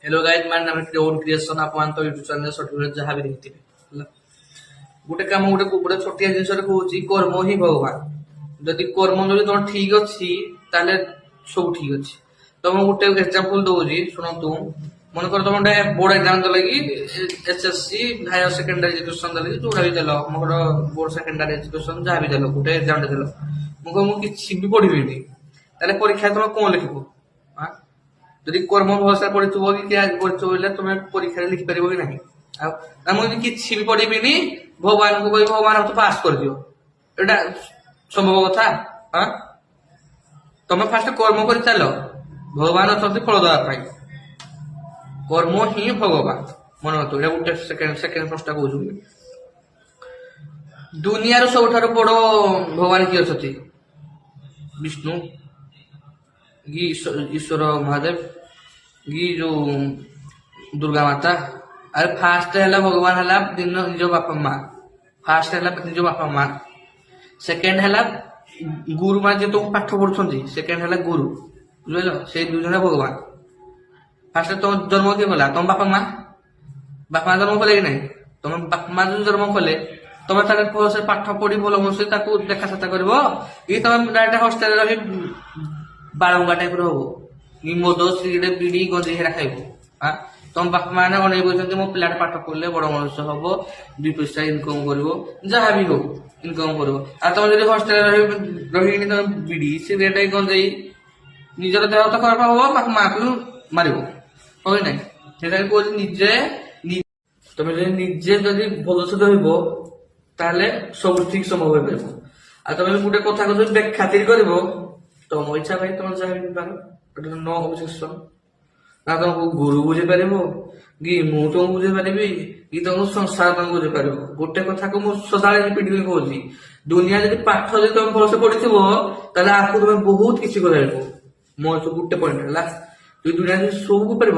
hello guys my नाम है own creation आपन तो यूट्यूब चैनल सॉफ्टवेयर जहाँ भी देखते हैं गोटे काम गोटे गोटे छोटिया जिनस कहूँ कर्म ही भगवान जदि कर्म जदि तुम ठीक अच्छी ताले सब ठीक अच्छी तुम गोटे एग्जांपल दउजी शुणतु मन कर तुम गोटे बोर्ड एग्जाम देल कि एसएससी हायर सेकेंडरी एजुकेशन देल जोड़ा भी देल मोर बोर्ड सेकेंडरी एजुकेशन जहाँ भी देल गोटे एग्जाम देल मुझे किसी भी पढ़ी परीक्षा तुम कौन लिखब যদি কর্ম ভরসা পড়িথিব কি কি করছো বলে তুমি পরীক্ষাରେ লিখি পারিব কি ନାହିଁ ଆଉ ମୁଁ କିଛି ବି ପଢିବିନି ଭଗବାନଙ୍କୁ କହିବି ଭଗବାନ ମତେ ପାସ୍ କରିଦିଅ ଏଟା ସମ୍ଭବ କଥା ତମେ ଫାଷ୍ଟ କର୍ମ କରି ଚାଲ ଭଗବାନ ଅଛନ୍ତି ଫଳ ଦେବା ପାଇଁ କର୍ମ ହିଁ ଭଗବାନ ମନେ ରଖ ଏଟା ଗୋଟେ ସେକେଣ୍ଡ ପ୍ରଶ୍ନ କହୁଛୁ ଦୁନିଆର ସବୁଠାରୁ ବଡ ଭଗବାନ କିଏ ଅଛନ୍ତି ବିଷ୍ଣୁ कि ईश्वर महादेव कि जो दुर्गा माता अरे फास्ट है भगवान है निज बापा माँ फास्ट है निज बापा माँ सेकेंड है गुरु मान जो तुम पाठ पढ़ुं सेकेंड है गुरु बुझल से दुई जन भगवान फास्ट तुम जन्म किए गला तुम बापा माँ जन्म कले कि नहीं तुम बापा माँ जो जन्म कले तुम से पाठ पढ़ी भल मन देखा साता कर तुम डायरेक्ट हस्टेल रही बालुंगा टाइप रो कि मद सिगरेट बीड़ी गंजे हेरा खाइब तुम बापा मैंने अनेक बोलते मो पिला पाठ पढ़ले बड़ मनुष्य हम दुई पैसा इनकम कर जहाँ भी हो इनकम कर तुम जब हस्टेल रही तुम बीड़ी सिगरेट गंजे निजर देह तो खराब हम बापा माँ को मार हो ना कहते निजे तुम निजे जब भलसे रही सब ठीक संभव हो पार आ तुम गोटे कथा कह खातिर कर तुम इच्छा भाई तुम जहाँ पार न ऑब्जेक्शन ना तुमको गुरु बुझे पार कि मु तुमको बुझे पारि कि तुमको संसार तुम बुझे पार गोटे कथा को मुझे सदा रिपीट कर कहूँ दुनिया जब पाठ जब तुम भलसे पढ़ी आपको तुम बहुत किसी कर मो गोटे पॉइंट है दुनिया सब पार